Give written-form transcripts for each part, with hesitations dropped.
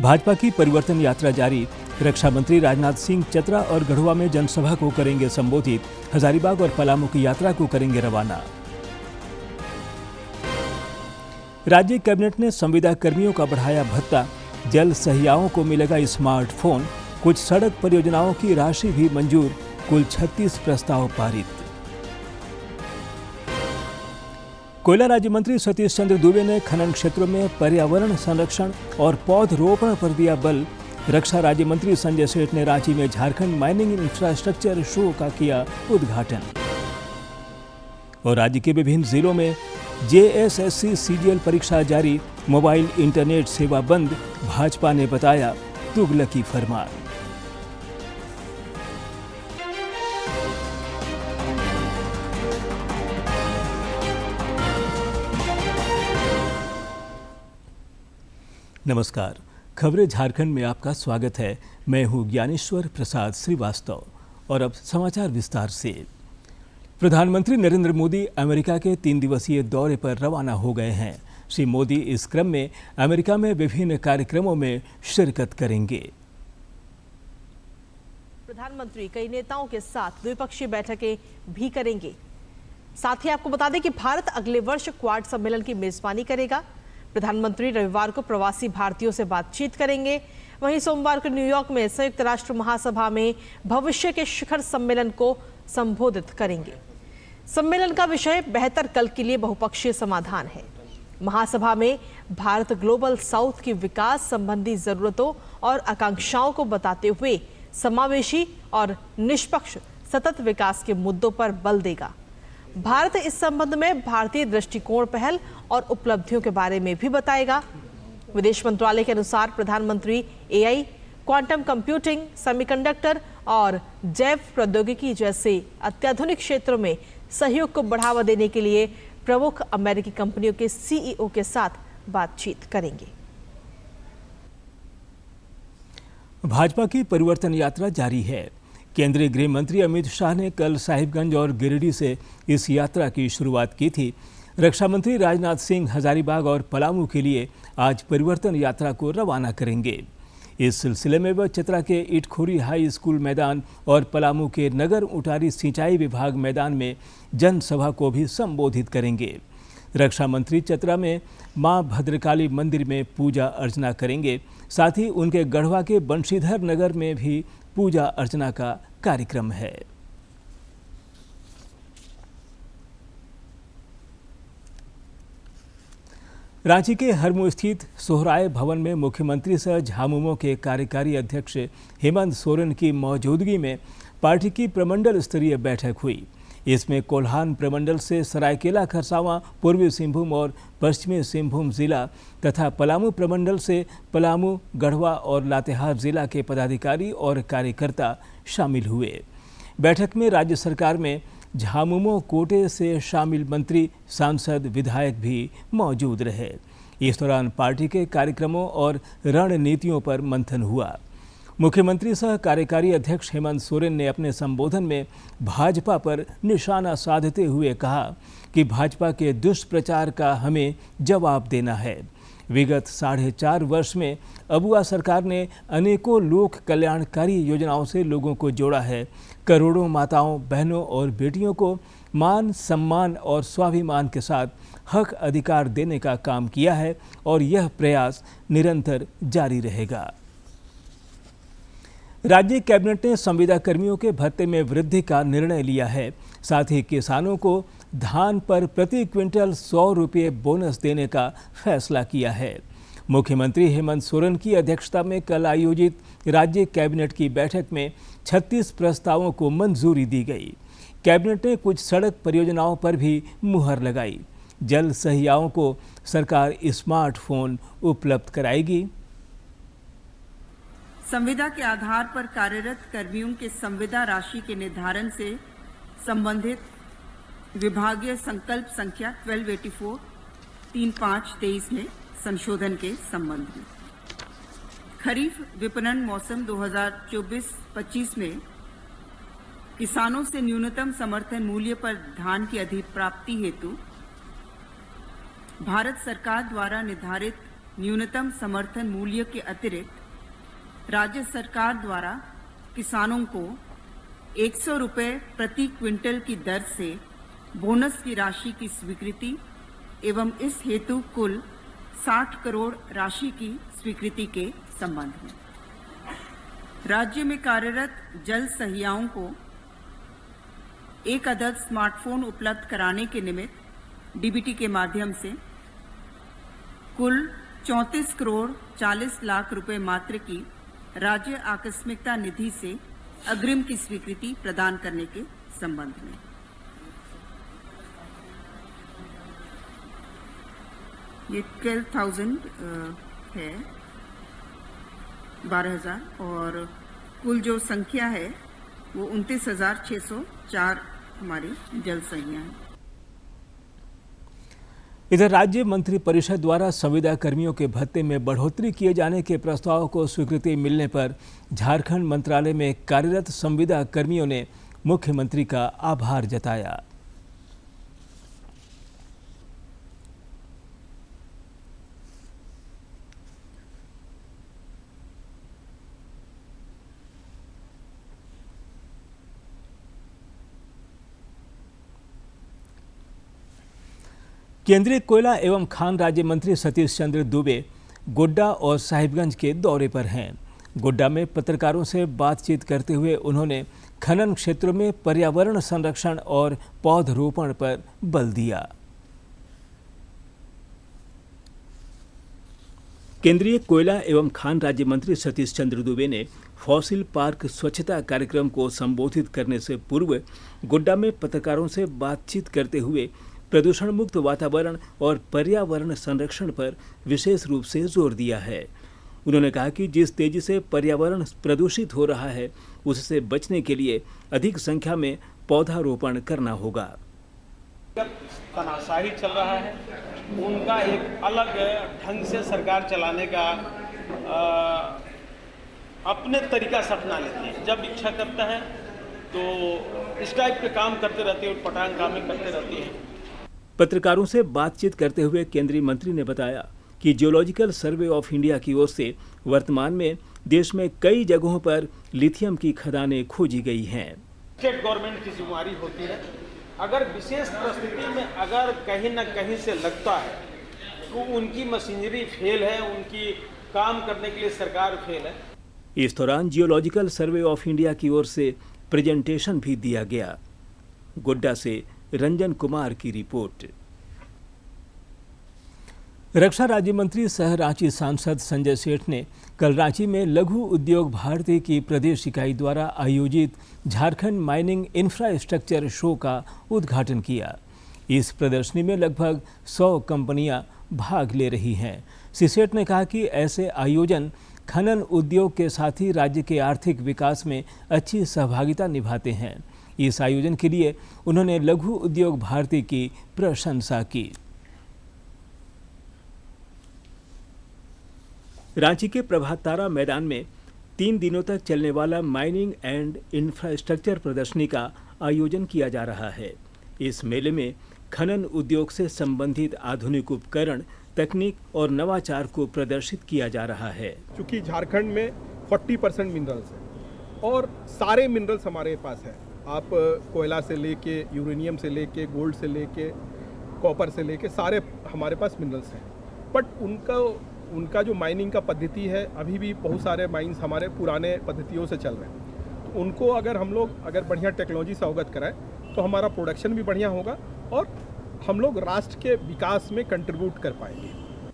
भाजपा की परिवर्तन यात्रा जारी। रक्षा मंत्री राजनाथ सिंह चतरा और गढ़वा में जनसभा को करेंगे संबोधित। हजारीबाग और पलामू की यात्रा को करेंगे रवाना। राज्य कैबिनेट ने संविदा कर्मियों का बढ़ाया भत्ता। जल सहियाओं को मिलेगा स्मार्टफोन। कुछ सड़क परियोजनाओं की राशि भी मंजूर। कुल 36 प्रस्ताव पारित। कोयला राज्य मंत्री सतीश चंद्र दुबे ने खनन क्षेत्रों में पर्यावरण संरक्षण और पौधरोपण पर दिया बल। रक्षा राज्य मंत्री संजय सेठ ने रांची में झारखंड माइनिंग इंफ्रास्ट्रक्चर शो का किया उद्घाटन। और राज्य के विभिन्न जिलों में जेएसएससी सीजीएल परीक्षा जारी। मोबाइल इंटरनेट सेवा बंद। भाजपा ने बताया तुगलकी फरमान। नमस्कार, खबरें झारखंड में आपका स्वागत है। मैं हूं ज्ञानेश्वर प्रसाद श्रीवास्तव और अब समाचार विस्तार से। प्रधानमंत्री नरेंद्र मोदी अमेरिका के 3 दिवसीय दौरे पर रवाना हो गए हैं। श्री मोदी इस क्रम में अमेरिका में विभिन्न कार्यक्रमों में शिरकत करेंगे। प्रधानमंत्री कई नेताओं के साथ द्विपक्षीय बैठकें भी करेंगे। साथ ही आपको बता दें कि भारत अगले वर्ष क्वाड सम्मेलन की मेजबानी करेगा। प्रधानमंत्री रविवार को प्रवासी भारतीयों से बातचीत करेंगे। वहीं सोमवार को न्यूयॉर्क में संयुक्त राष्ट्र महासभा में भविष्य के शिखर सम्मेलन को संबोधित करेंगे। सम्मेलन का विषय बेहतर कल के लिए बहुपक्षीय समाधान है। महासभा में भारत ग्लोबल साउथ की विकास संबंधी जरूरतों और आकांक्षाओं को बताते हुए समावेशी और निष्पक्ष सतत विकास के मुद्दों पर बल देगा। भारत इस संबंध में भारतीय दृष्टिकोण, पहल और उपलब्धियों के बारे में भी बताएगा। विदेश मंत्रालय के अनुसार प्रधानमंत्री एआई, क्वांटम कंप्यूटिंग, सेमीकंडक्टर और जैव प्रौद्योगिकी जैसे अत्याधुनिक क्षेत्रों में सहयोग को बढ़ावा देने के लिए प्रमुख अमेरिकी कंपनियों के सीईओ के साथ बातचीत करेंगे। भाजपा की परिवर्तन यात्रा जारी है। केंद्रीय गृह मंत्री अमित शाह ने कल साहिबगंज और गिरिडीह से इस यात्रा की शुरुआत की थी। रक्षा मंत्री राजनाथ सिंह हजारीबाग और पलामू के लिए आज परिवर्तन यात्रा को रवाना करेंगे। इस सिलसिले में वह चतरा के इटखोरी हाई स्कूल मैदान और पलामू के नगर उटारी सिंचाई विभाग मैदान में जनसभा को भी संबोधित करेंगे। रक्षा मंत्री चतरा में मां भद्रकाली मंदिर में पूजा अर्चना करेंगे। साथ ही उनके गढ़वा के बंशीधर नगर में भी पूजा अर्चना का कार्यक्रम है। रांची के हरमू स्थित सोहराय भवन में मुख्यमंत्री सह झामुमो के कार्यकारी अध्यक्ष हेमंत सोरेन की मौजूदगी में पार्टी की प्रमंडल स्तरीय बैठक हुई। इसमें कोल्हान प्रमंडल से सरायकेला खरसावां, पूर्वी सिंहभूम और पश्चिमी सिंहभूम जिला तथा पलामू प्रमंडल से पलामू, गढ़वा और लातेहार जिला के पदाधिकारी और कार्यकर्ता शामिल हुए। बैठक में राज्य सरकार में झामुमो कोटे से शामिल मंत्री, सांसद, विधायक भी मौजूद रहे। इस दौरान पार्टी के कार्यक्रमों और रणनीतियों पर मंथन हुआ। मुख्यमंत्री सह कार्यकारी अध्यक्ष हेमंत सोरेन ने अपने संबोधन में भाजपा पर निशाना साधते हुए कहा कि भाजपा के दुष्प्रचार का हमें जवाब देना है। विगत 4.5 वर्ष में अबुआ सरकार ने अनेकों लोक कल्याणकारी योजनाओं से लोगों को जोड़ा है। करोड़ों माताओं, बहनों और बेटियों को मान, सम्मान और स्वाभिमान के साथ हक अधिकार देने का काम किया है और यह प्रयास निरंतर जारी रहेगा। राज्य कैबिनेट ने संविदा कर्मियों के भत्ते में वृद्धि का निर्णय लिया है। साथ ही किसानों को धान पर प्रति क्विंटल 100 रुपये बोनस देने का फैसला किया है। मुख्यमंत्री हेमंत सोरेन की अध्यक्षता में कल आयोजित राज्य कैबिनेट की बैठक में 36 प्रस्तावों को मंजूरी दी गई। कैबिनेट ने कुछ सड़क परियोजनाओं पर भी मुहर लगाई। जल सहियाओं को सरकार स्मार्टफोन उपलब्ध कराएगी। संविदा के आधार पर कार्यरत कर्मियों के संविदा राशि के निर्धारण से संबंधित विभागीय संकल्प संख्या 1284 3523 में संशोधन के संबंध में खरीफ विपणन मौसम 2024-25 में किसानों से न्यूनतम समर्थन मूल्य पर धान की अधिप्राप्ति हेतु भारत सरकार द्वारा निर्धारित न्यूनतम समर्थन मूल्य के अतिरिक्त राज्य सरकार द्वारा किसानों को 100 रुपये प्रति क्विंटल की दर से बोनस की राशि की स्वीकृति एवं इस हेतु कुल 60 करोड़ राशि की स्वीकृति के संबंध में राज्य में कार्यरत जल सहियाओं को एक अदद स्मार्टफोन उपलब्ध कराने के निमित्त डीबीटी के माध्यम से कुल 34 करोड़ 40 लाख रुपए मात्र की राज्य आकस्मिकता निधि से अग्रिम की स्वीकृति प्रदान करने के संबंध में ये 12,000 है 12,000 और कुल जो संख्या है वो 29,604 हमारी जल सहियां हैं। इधर राज्य मंत्रिपरिषद द्वारा संविदा कर्मियों के भत्ते में बढ़ोतरी किए जाने के प्रस्ताव को स्वीकृति मिलने पर झारखंड मंत्रालय में कार्यरत संविदा कर्मियों ने मुख्यमंत्री का आभार जताया। केंद्रीय कोयला एवं खान राज्य मंत्री सतीश चंद्र दुबे गोड्डा और साहिबगंज के दौरे पर हैं। गोड्डा में पत्रकारों से बातचीत करते हुए उन्होंने खनन क्षेत्रों में पर्यावरण संरक्षण और पौधरोपण पर बल दिया। केंद्रीय कोयला एवं खान राज्य मंत्री सतीश चंद्र दुबे ने फॉसिल पार्क स्वच्छता कार्यक्रम को संबोधित करने से पूर्व गोड्डा में पत्रकारों से बातचीत करते हुए प्रदूषण मुक्त वातावरण और पर्यावरण संरक्षण पर विशेष रूप से जोर दिया है। उन्होंने कहा कि जिस तेजी से पर्यावरण प्रदूषित हो रहा है उससे बचने के लिए अधिक संख्या में पौधारोपण करना होगा। तनाशाही चल रहा है, उनका एक अलग ढंग से सरकार चलाने का अपने तरीका से अपना लेती है। जब इच्छा करता है तो इस टाइप के काम करते रहती है और पटांग कामें करते रहती है। पत्रकारों से बातचीत करते हुए केंद्रीय मंत्री ने बताया कि जियोलॉजिकल सर्वे ऑफ इंडिया की ओर से वर्तमान में देश में कई जगहों पर लिथियम की खदानें खोजी गई हैं। स्टेट गवर्नमेंट की जिम्मेदारी होती है, अगर विशेष परिस्थिति में अगर कहीं न कहीं से लगता है तो उनकी मशीनरी फेल है, उनकी काम करने के लिए सरकार फेल है। इस दौरान जियोलॉजिकल सर्वे ऑफ इंडिया की ओर से प्रेजेंटेशन भी दिया गया। गोड्डा से रंजन कुमार की रिपोर्ट। रक्षा राज्य मंत्री सह रांची सांसद संजय सेठ ने कल रांची में लघु उद्योग भारती की प्रदेश इकाई द्वारा आयोजित झारखंड माइनिंग इंफ्रास्ट्रक्चर शो का उद्घाटन किया। इस प्रदर्शनी में लगभग 100 कंपनियां भाग ले रही हैं। श्री सेठ ने कहा कि ऐसे आयोजन खनन उद्योग के साथ ही राज्य के आर्थिक विकास में अच्छी सहभागिता निभाते हैं। इस आयोजन के लिए उन्होंने लघु उद्योग भारती की प्रशंसा की। रांची के प्रभात तारा मैदान में 3 दिनों तक चलने वाला माइनिंग एंड इंफ्रास्ट्रक्चर प्रदर्शनी का आयोजन किया जा रहा है। इस मेले में खनन उद्योग से संबंधित आधुनिक उपकरण, तकनीक और नवाचार को प्रदर्शित किया जा रहा है। क्योंकि झारखंड में 40% मिनरल्स है और सारे मिनरल्स हमारे पास है। आप कोयला से लेके यूरेनियम से लेके गोल्ड से लेके कॉपर से लेके सारे हमारे पास मिनरल्स हैं। बट उनका जो माइनिंग का पद्धति है, अभी भी बहुत सारे माइंस हमारे पुराने पद्धतियों से चल रहे हैं। तो उनको अगर हम लोग बढ़िया टेक्नोलॉजी से अवगत कराएं तो हमारा प्रोडक्शन भी बढ़िया होगा और हम लोग राष्ट्र के विकास में कंट्रीब्यूट कर पाएंगे।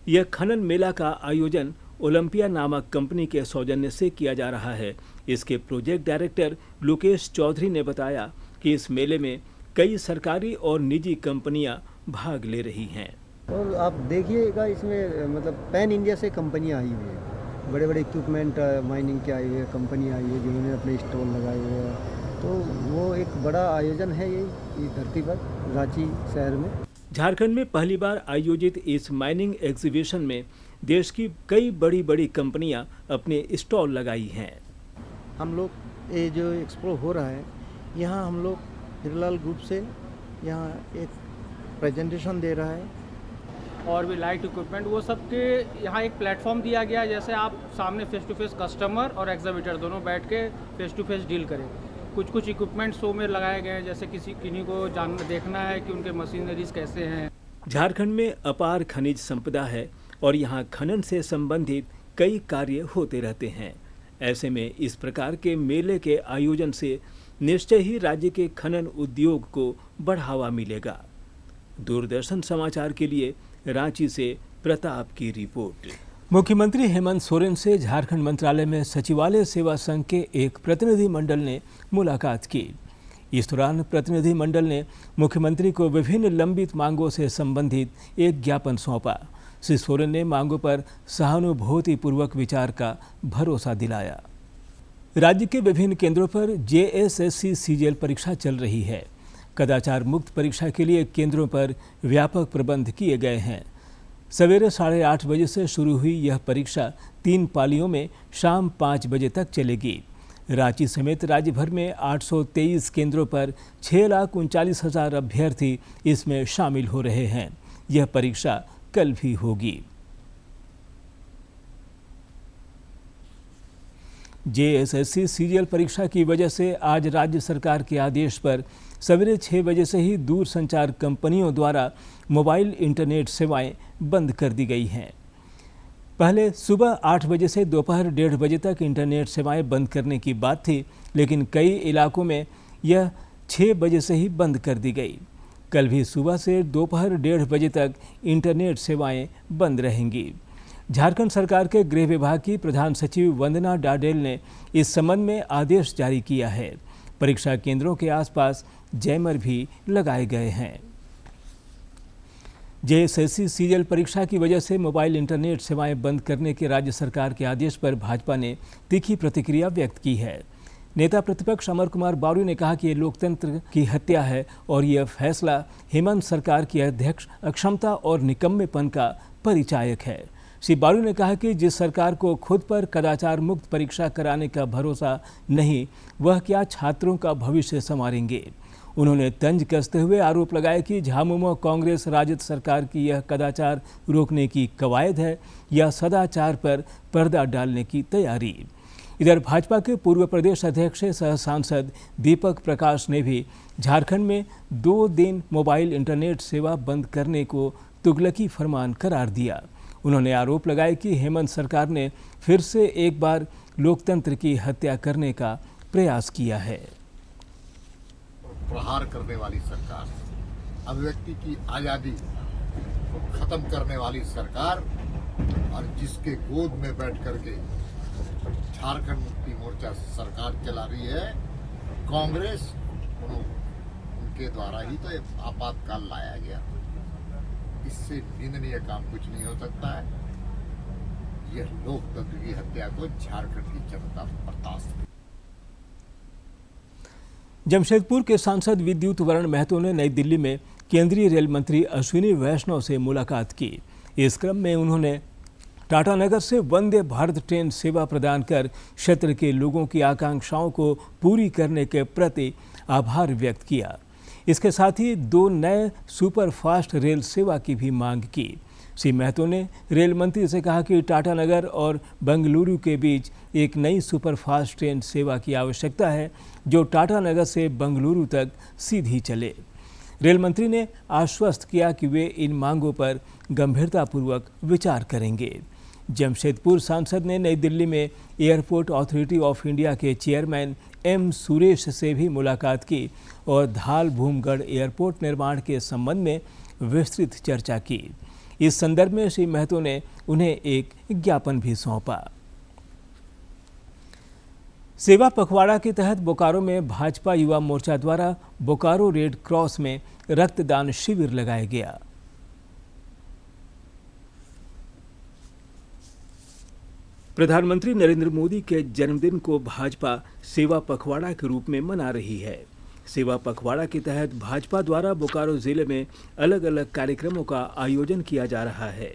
यह खनन मेला का आयोजन ओलंपिया नामक कंपनी के सौजन्य से किया जा रहा है। इसके प्रोजेक्ट डायरेक्टर लोकेश चौधरी ने बताया कि इस मेले में कई सरकारी और निजी कंपनियां भाग ले रही हैं। और आप देखिएगा इसमें मतलब पैन इंडिया से कंपनियां आई हुई है, बड़े बड़े इक्विपमेंट माइनिंग के आई हुई है, कंपनी आई है जिन्होंने अपने स्टॉल लगाए हुए हैं। तो वो एक बड़ा आयोजन है ये इस धरती पर रांची शहर में। झारखंड में पहली बार आयोजित इस माइनिंग एग्जीबिशन में देश की कई बड़ी बड़ी कंपनियां अपने स्टॉल लगाई हैं। हम लोग ये जो एक्सपो हो रहा है यहाँ हम लोग हीरालाल ग्रुप से यहाँ एक प्रेजेंटेशन दे रहा है। और भी लाइट इक्विपमेंट वो सब के यहाँ एक प्लेटफॉर्म दिया गया है, जैसे आप सामने फेस टू फेस कस्टमर और एग्जीबिटर दोनों बैठ के फेस टू फेस डील करें। कुछ इक्विपमेंट शो में लगाए गए हैं, जैसे किन्हीं को देखना है कि उनके मशीनरीज कैसे हैं। झारखंड में अपार खनिज संपदा है और यहाँ खनन से संबंधित कई कार्य होते रहते हैं। ऐसे में इस प्रकार के मेले के आयोजन से निश्चय ही राज्य के खनन उद्योग को बढ़ावा मिलेगा। दूरदर्शन समाचार के लिए रांची से प्रताप की रिपोर्ट। मुख्यमंत्री हेमंत सोरेन से झारखंड मंत्रालय में सचिवालय सेवा संघ के एक प्रतिनिधि मंडल ने मुलाकात की। इस दौरान प्रतिनिधि मंडल ने मुख्यमंत्री को विभिन्न लंबित मांगों से संबंधित एक ज्ञापन सौंपा। श्री सोरेन ने मांगों पर सहानुभूतिपूर्वक विचार का भरोसा दिलाया। राज्य के विभिन्न केंद्रों पर JSSC CGL परीक्षा चल रही है। कदाचार मुक्त परीक्षा के लिए केंद्रों पर व्यापक प्रबंध किए गए हैं। सवेरे 8:30 बजे से शुरू हुई यह परीक्षा 3 पालियों में शाम 5 बजे तक चलेगी। रांची समेत राज्य भर में 823 केंद्रों पर 6,39,000 अभ्यर्थी इसमें शामिल हो रहे हैं। यह परीक्षा कल भी होगी। JSSC CGL परीक्षा की वजह से आज राज्य सरकार के आदेश पर सवेरे 6 बजे से ही दूर संचार कंपनियों द्वारा मोबाइल इंटरनेट सेवाएं बंद कर दी गई हैं। पहले सुबह 8 बजे से दोपहर 1:30 बजे तक इंटरनेट सेवाएं बंद करने की बात थी, लेकिन कई इलाकों में यह 6 बजे से ही बंद कर दी गई। कल भी सुबह से दोपहर 1:30 बजे तक इंटरनेट सेवाएं बंद रहेंगी। झारखंड सरकार के गृह विभाग की प्रधान सचिव वंदना डाडेल ने इस संबंध में आदेश जारी किया है। परीक्षा केंद्रों के आसपास जैमर भी लगाए गए हैं। JSSC CGL परीक्षा की वजह से मोबाइल इंटरनेट सेवाएं बंद करने के राज्य सरकार के आदेश पर भाजपा ने तीखी प्रतिक्रिया व्यक्त की है। नेता प्रतिपक्ष अमर कुमार बावरी ने कहा कि ये लोकतंत्र की हत्या है और यह फैसला हेमंत सरकार की अध्यक्ष अक्षमता और निकम्मेपन का परिचायक है। श्री बावरी ने कहा कि जिस सरकार को खुद पर कदाचार मुक्त परीक्षा कराने का भरोसा नहीं, वह क्या छात्रों का भविष्य संवारेंगे। उन्होंने तंज कसते हुए आरोप लगाया कि झामुमो कांग्रेस राजद सरकार की यह कदाचार रोकने की कवायद है या सदाचार पर पर्दा डालने की तैयारी। इधर भाजपा के पूर्व प्रदेश अध्यक्ष सह सांसद दीपक प्रकाश ने भी झारखंड में 2 दिन मोबाइल इंटरनेट सेवा बंद करने को तुगलकी फरमान करार दिया। उन्होंने आरोप लगाया कि हेमंत सरकार ने फिर से एक बार लोकतंत्र की हत्या करने का प्रयास किया है। प्रहार करने वाली सरकार, अभिव्यक्ति की आजादी को खत्म करने वाली सरकार और जिसके गोद में बैठ करके झारखंड मुक्ति मोर्चा सरकार चला रही है कांग्रेस, उनके द्वारा ही तो आपातकाल लाया गया। इससे निंदनीय काम कुछ नहीं हो सकता है। यह लोकतंत्र की हत्या को झारखंड की जनता बर्दाश्त नहीं। जमशेदपुर के सांसद विद्युत वरण महतो ने नई दिल्ली में केंद्रीय रेल मंत्री अश्विनी वैष्णव से मुलाकात की। इस क्रम में उन्होंने टाटानगर से वंदे भारत ट्रेन सेवा प्रदान कर क्षेत्र के लोगों की आकांक्षाओं को पूरी करने के प्रति आभार व्यक्त किया। इसके साथ ही 2 नए सुपर फास्ट रेल सेवा की भी मांग की। श्री महतो ने रेल मंत्री से कहा कि टाटानगर और बेंगलुरु के बीच एक नई सुपर फास्ट ट्रेन सेवा की आवश्यकता है जो टाटानगर से बेंगलुरु तक सीधी चले। रेल मंत्री ने आश्वस्त किया कि वे इन मांगों पर गंभीरतापूर्वक विचार करेंगे। जमशेदपुर सांसद ने नई दिल्ली में एयरपोर्ट अथॉरिटी ऑफ इंडिया के चेयरमैन M सुरेश से भी मुलाकात की और धाल भूमगढ़ एयरपोर्ट निर्माण के संबंध में विस्तृत चर्चा की। इस संदर्भ में श्री महतो ने उन्हें एक ज्ञापन भी सौंपा। सेवा पखवाड़ा के तहत बोकारो में भाजपा युवा मोर्चा द्वारा बोकारो रेड क्रॉस में रक्तदान शिविर लगाया गया। प्रधानमंत्री नरेंद्र मोदी के जन्मदिन को भाजपा सेवा पखवाड़ा के रूप में मना रही है। सेवा पखवाड़ा के तहत भाजपा द्वारा बोकारो जिले में अलग अलग कार्यक्रमों का आयोजन किया जा रहा है।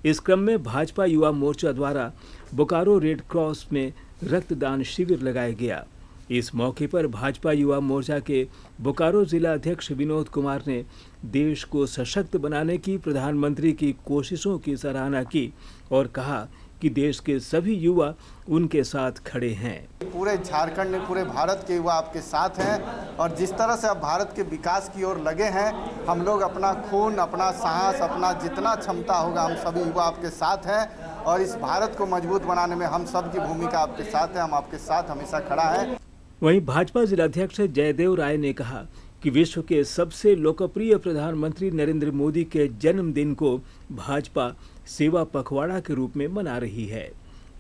इस क्रम में भाजपा युवा मोर्चा द्वारा बोकारो रेड क्रॉस में रक्तदान शिविर लगाया गया। इस मौके पर भाजपा युवा मोर्चा के बोकारो जिला अध्यक्ष विनोद कुमार ने देश को सशक्त बनाने की प्रधानमंत्री की कोशिशों की सराहना की और कहा कि देश के सभी युवा उनके साथ खड़े हैं। पूरे झारखंड में पूरे भारत के युवा आपके साथ हैं और जिस तरह से आप भारत के विकास की ओर लगे हैं, हम लोग अपना खून, अपना साहस, अपना जितना क्षमता होगा हम सभी युवा आपके साथ हैं और इस भारत को मजबूत बनाने में हम सब की भूमिका आपके साथ है। हम आपके साथ हमेशा खड़ा है। वहीं भाजपा जिलाध्यक्ष जयदेव राय ने कहा कि विश्व के सबसे लोकप्रिय प्रधानमंत्री नरेंद्र मोदी के जन्मदिन को भाजपा सेवा पखवाड़ा के रूप में मना रही है।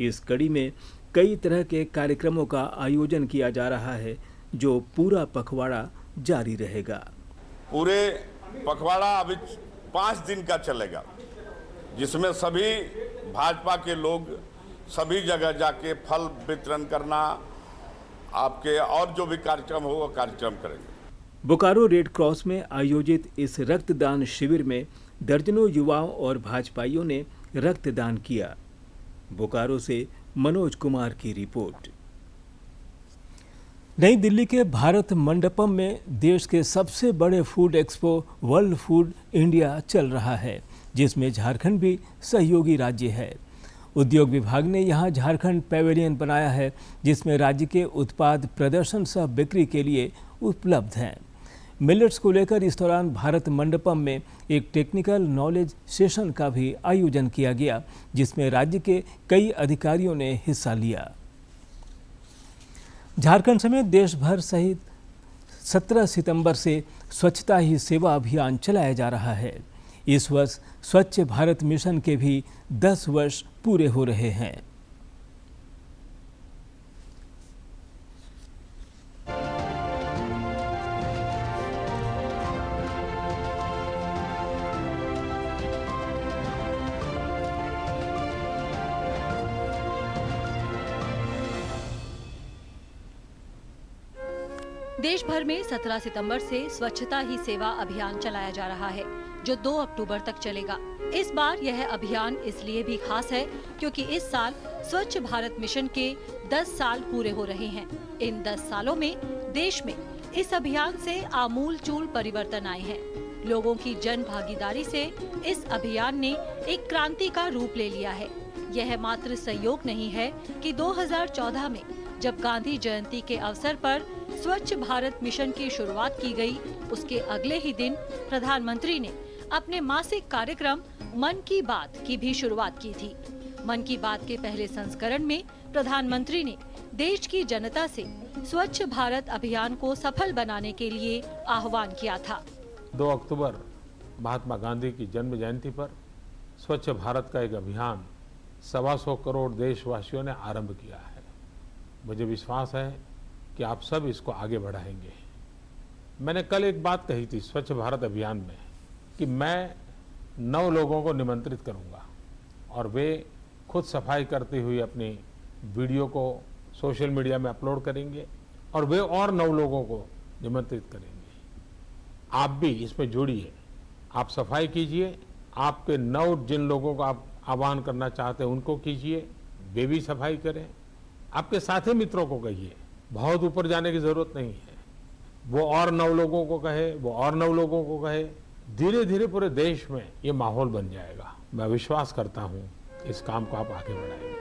इस कड़ी में कई तरह के कार्यक्रमों का आयोजन किया जा रहा है जो पूरा पखवाड़ा जारी रहेगा। पूरे पखवाड़ा अभी 5 दिन का चलेगा, जिसमें सभी भाजपा के लोग सभी जगह जाके फल वितरण करना, आपके और जो भी कार्यक्रम हो वो कार्यक्रम करेंगे। बोकारो रेड क्रॉस में आयोजित इस रक्तदान शिविर में दर्जनों युवाओं और भाजपाइयों ने रक्तदान किया। बोकारो से मनोज कुमार की रिपोर्ट। नई दिल्ली के भारत मंडपम में देश के सबसे बड़े food expo world food India चल रहा है, जिसमें झारखंड भी सहयोगी राज्य है। उद्योग विभाग ने यहां झारखंड पैवेलियन बनाया है, जिसमें राज्य के उत्पाद प्रदर्शन सह बिक्री के लिए उपलब्ध हैं। मिलेट्स को लेकर इस दौरान भारत मंडपम में एक टेक्निकल नॉलेज सेशन का भी आयोजन किया गया, जिसमें राज्य के कई अधिकारियों ने हिस्सा लिया। झारखंड समेत देश भर सहित 17 सितंबर से स्वच्छता ही सेवा अभियान चलाया जा रहा है। इस वर्ष स्वच्छ भारत मिशन के भी 10 वर्ष पूरे हो रहे हैं। देश भर में 17 सितंबर से स्वच्छता ही सेवा अभियान चलाया जा रहा है, जो 2 अक्टूबर तक चलेगा। इस बार यह अभियान इसलिए भी खास है क्योंकि इस साल स्वच्छ भारत मिशन के 10 साल पूरे हो रहे हैं। इन 10 सालों में देश में इस अभियान से आमूल-चूल परिवर्तन आए हैं। लोगों की जन भागीदारी से इस अभियान ने एक क्रांति का रूप ले लिया है। यह मात्र संयोग नहीं है कि 2014 में जब गांधी जयंती के अवसर पर स्वच्छ भारत मिशन की शुरुआत की गई, उसके अगले ही दिन प्रधानमंत्री ने अपने मासिक कार्यक्रम मन की बात की भी शुरुआत की थी। मन की बात के पहले संस्करण में प्रधानमंत्री ने देश की जनता से स्वच्छ भारत अभियान को सफल बनाने के लिए आह्वान किया था। 2 अक्टूबर महात्मा गांधी की जन्म जयंती पर स्वच्छ भारत का एक अभियान 125 करोड़ देशवासियों ने आरंभ किया है। मुझे विश्वास है कि आप सब इसको आगे बढ़ाएंगे। मैंने कल एक बात कही थी स्वच्छ भारत अभियान में कि मैं 9 लोगों को निमंत्रित करूंगा और वे खुद सफाई करती हुई अपनी वीडियो को सोशल मीडिया में अपलोड करेंगे और वे और 9 लोगों को निमंत्रित करेंगे। आप भी इसमें जुड़िए, आप सफाई कीजिए, आपके 9 जिन लोगों को आप आह्वान करना चाहते हैं उनको कीजिए, वे भी सफाई करें। आपके साथी मित्रों को कहिए, बहुत ऊपर जाने की जरूरत नहीं है। वो और 9 लोगों को कहे, वो और 9 लोगों को कहे, धीरे धीरे पूरे देश में ये माहौल बन जाएगा। मैं विश्वास करता हूँ इस काम को आप आगे बढ़ाएंगे।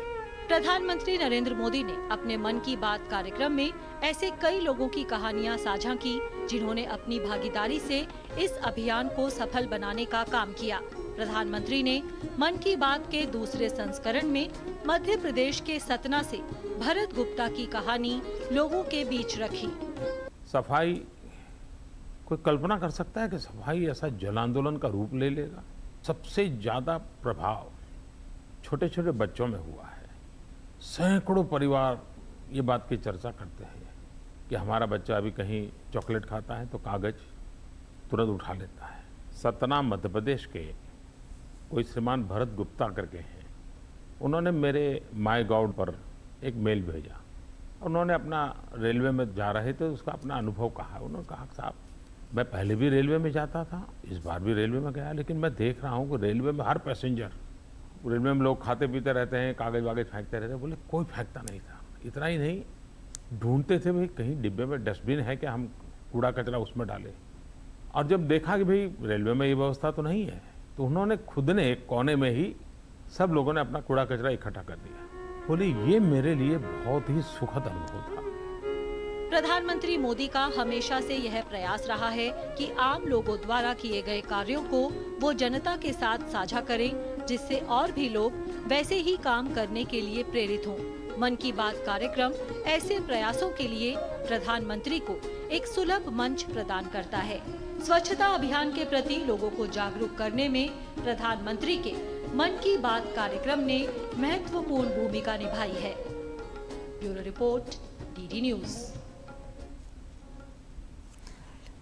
प्रधानमंत्री नरेंद्र मोदी ने अपने मन की बात कार्यक्रम में ऐसे कई लोगों की कहानियां साझा की, जिन्होंने अपनी भागीदारी से इस अभियान को सफल बनाने का काम किया। प्रधानमंत्री ने मन की बात के दूसरे संस्करण में मध्य प्रदेश के सतना से भरत गुप्ता की कहानी लोगों के बीच रखी। सफाई, कोई कल्पना कर सकता है कि सफाई ऐसा जन आंदोलन का रूप ले लेगा? सबसे ज्यादा प्रभाव छोटे छोटे बच्चों में हुआ है। सैकड़ों परिवार ये बात की चर्चा करते हैं कि हमारा बच्चा अभी कहीं चॉकलेट खाता है तो कागज तुरंत उठा लेता है। सतना मध्य प्रदेश के कोई श्रीमान भरत गुप्ता करके हैं, उन्होंने मेरे माई गॉव पर एक मेल भेजा। उन्होंने अपना रेलवे में जा रहे थे, उसका अपना अनुभव कहा। उन्होंने कहा साहब, मैं पहले भी रेलवे में जाता था, इस बार भी रेलवे में गया, लेकिन मैं देख रहा हूँ कि रेलवे में हर पैसेंजर, रेलवे में लोग खाते पीते रहते हैं, कागज वागज फेंकते रहते हैं। बोले कोई फेंकता नहीं था। इतना ही नहीं, ढूंढते थे भाई कहीं डिब्बे में डस्टबिन है कि हम कूड़ा कचरा उसमें डालें। और जब देखा कि भाई रेलवे में ये व्यवस्था तो नहीं है, तो उन्होंने खुद ने एक कोने में ही सब लोगों ने अपना कूड़ा कचरा इकट्ठा कर दिया। बोले ये मेरे लिए बहुत ही सुखद अनुभव था। प्रधानमंत्री मोदी का हमेशा से यह प्रयास रहा है कि आम लोगों द्वारा किए गए कार्यों को वो जनता के साथ साझा करें, जिससे और भी लोग वैसे ही काम करने के लिए प्रेरित हों। मन की बात कार्यक्रम ऐसे प्रयासों के लिए प्रधानमंत्री को एक सुलभ मंच प्रदान करता है। स्वच्छता अभियान के प्रति लोगों को जागरूक करने में प्रधानमंत्री के मन की बात कार्यक्रम ने महत्वपूर्ण भूमिका निभाई है। Bureau report, DD news.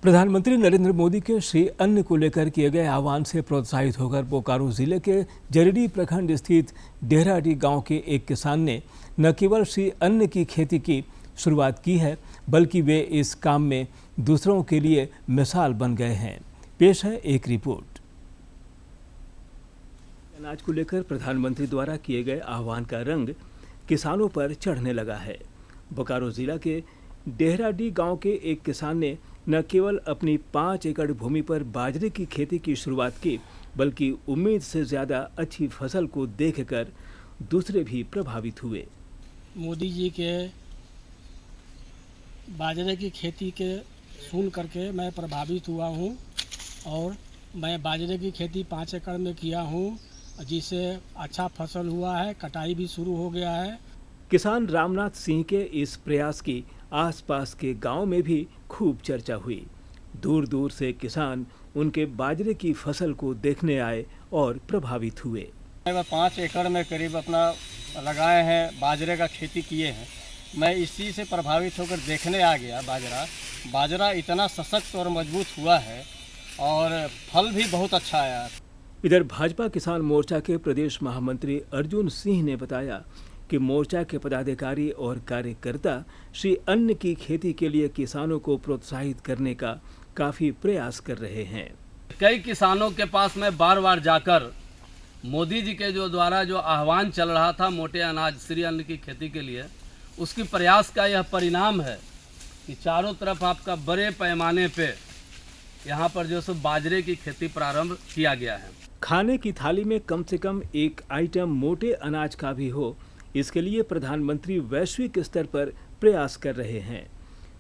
प्रधानमंत्री नरेंद्र मोदी के श्री अन्न को लेकर किए गए आह्वान से प्रोत्साहित होकर बोकारो जिले के जरीडीह प्रखंड स्थित डेहराडीह गांव के एक किसान ने न केवल श्री अन्न की खेती की शुरुआत की है, बल्कि वे इस काम में दूसरों के लिए मिसाल बन गए हैं। पेश है एक रिपोर्ट। अनाज को लेकर प्रधानमंत्री द्वारा किए गए आह्वान का रंग किसानों पर चढ़ने लगा है। बोकारो जिला के डेहराडीह गांव के एक किसान ने न केवल अपनी 5 एकड़ भूमि पर बाजरे की खेती की शुरुआत की, बल्कि उम्मीद से ज़्यादा अच्छी फसल को देखकर दूसरे भी प्रभावित हुए। मोदी जी के बाजरे की खेती के सुन करके मैं प्रभावित हुआ हूँ और मैं बाजरे की खेती 5 एकड़ में किया हूँ, जिससे अच्छा फसल हुआ है, कटाई भी शुरू हो गया है। किसान रामनाथ सिंह के इस प्रयास की आसपास के गांव में भी खूब चर्चा हुई। दूर दूर से किसान उनके बाजरे की फसल को देखने आए और प्रभावित हुए। 5 एकड़ में करीब अपना लगाए हैं, बाजरे का खेती किए हैं। मैं इसी से प्रभावित होकर देखने आ गया। बाजरा इतना सशक्त और मजबूत हुआ है और फल भी बहुत अच्छा आया। इधर भाजपा किसान मोर्चा के प्रदेश महामंत्री अर्जुन सिंह ने बताया कि मोर्चा के पदाधिकारी और कार्यकर्ता श्री अन्न की खेती के लिए किसानों को प्रोत्साहित करने का काफी प्रयास कर रहे हैं। कई किसानों के पास मैं बार बार जाकर मोदी जी के द्वारा जो आह्वान चल रहा था मोटे अनाज श्री अन्न की खेती के लिए, उसकी प्रयास का यह परिणाम है कि चारों तरफ आपका बड़े पैमाने पे यहाँ पर जो सो बाजरे की खेती प्रारंभ किया गया है। खाने की थाली में कम से कम एक आइटम मोटे अनाज का भी हो, इसके लिए प्रधानमंत्री वैश्विक स्तर पर प्रयास कर रहे हैं।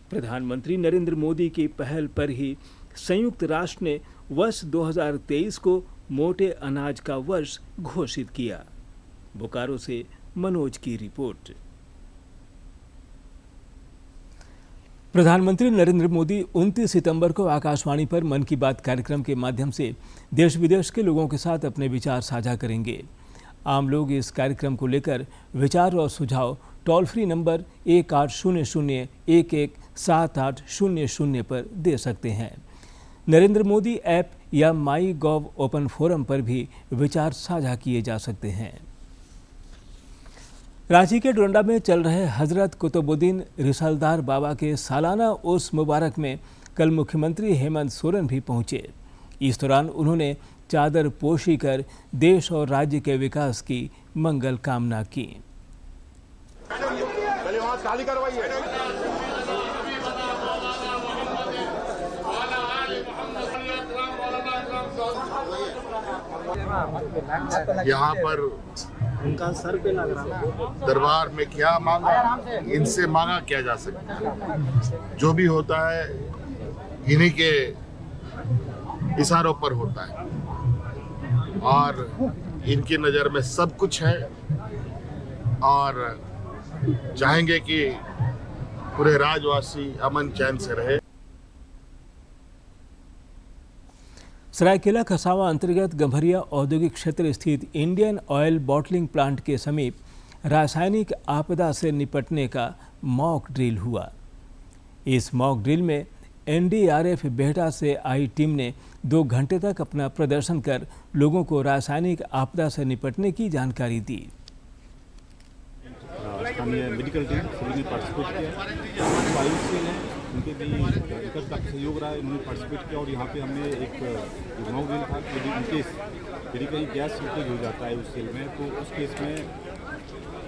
प्रधानमंत्री नरेंद्र मोदी की पहल पर ही संयुक्त राष्ट्र ने वर्ष 2023 को मोटे अनाज का वर्ष घोषित किया। बोकारो से मनोज की रिपोर्ट। प्रधानमंत्री नरेंद्र मोदी 29 सितंबर को आकाशवाणी पर मन की बात कार्यक्रम के माध्यम से देश विदेश के लोगों के साथ अपने विचार साझा करेंगे। आम लोग इस कार्यक्रम को लेकर विचार और सुझाव टोल फ्री नंबर 1800-117800 पर दे सकते हैं। नरेंद्र मोदी ऐप या माई गॉव ओपन फोरम पर भी विचार साझा किए जा सकते हैं। रांची के डोरंडा में चल रहे हजरत कुतुबुद्दीन रिसालदार बाबा के सालाना उर्स मुबारक में कल मुख्यमंत्री हेमंत सोरेन भी पहुंचे। इस दौरान उन्होंने चादर पोशी कर देश और राज्य के विकास की मंगल कामना की। यहाँ पर उनका सर पे लग रहा है। दरबार में क्या मांगा, इनसे मांगा क्या जा सकता है। जो भी होता है इन्हीं के इशारों पर होता है और इनकी नज़र में सब कुछ है और चाहेंगे कि पूरे राज्यवासी अमन चैन से रहे। सरायकेला खरसावां अंतर्गत गम्हरिया औद्योगिक क्षेत्र स्थित इंडियन ऑयल बॉटलिंग प्लांट के समीप रासायनिक आपदा से निपटने का मॉक ड्रिल हुआ। इस मॉक ड्रिल में एनडीआरएफ बेहटा से आई टीम ने 2 घंटे तक अपना प्रदर्शन कर लोगों को रासायनिक आपदा से निपटने की जानकारी दी। स्थानीय मेडिकल टीम सभी ने पार्टिसिपेट किया, वायुसेना है उनके भी काफ़ी सहयोग रहा है, उन्होंने पार्टिसिपेट किया और यहाँ पे हमने एक मॉक ड्रिल था कि इनकेस यदि कहीं गैस लीकेज हो जाता है उस सेल में तो उस केस में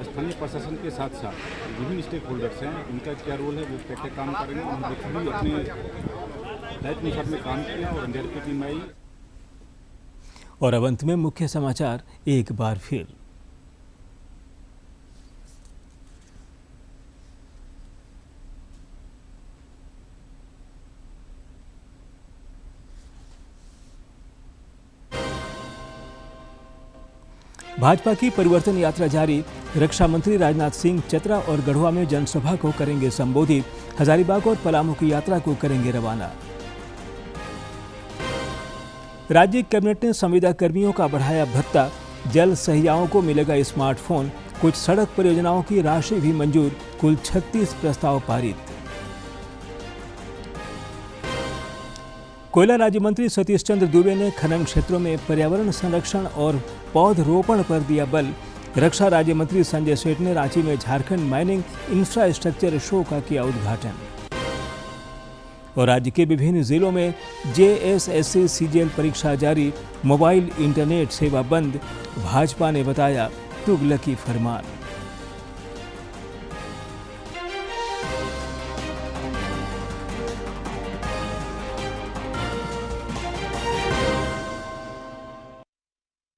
स्थानीय प्रशासन के साथ साथ विभिन्न स्टेक होल्डर्स हैं, उनका क्या रोल है, वो क्या क्या काम करेंगे, उन्होंने भी अपने दायित्व अनुसार में काम किया और एनडीआरएफ की टीम आई। और अब अंत में मुख्य समाचार एक बार फिर। भाजपा की परिवर्तन यात्रा जारी। रक्षा मंत्री राजनाथ सिंह चतरा और गढ़वा में जनसभा को करेंगे संबोधित। हजारीबाग और पलामू की यात्रा को करेंगे रवाना। राज्य कैबिनेट ने संविदा कर्मियों का बढ़ाया भत्ता। जल सहियाओं को मिलेगा स्मार्टफोन। कुछ सड़क परियोजनाओं की राशि भी मंजूर। कुल 36 प्रस्ताव पारित। कोयला राज्य मंत्री सतीश चंद्र दुबे ने खनन क्षेत्रों में पर्यावरण संरक्षण और पौधरोपण पर दिया बल। रक्षा राज्य मंत्री संजय सेठ ने रांची में झारखंड माइनिंग इंफ्रास्ट्रक्चर शो का किया उद्घाटन। और राज्य के विभिन्न जिलों में जेएसएससी सीजीएल परीक्षा जारी। मोबाइल इंटरनेट सेवा बंद। भाजपा ने बताया तुगलकी फरमान।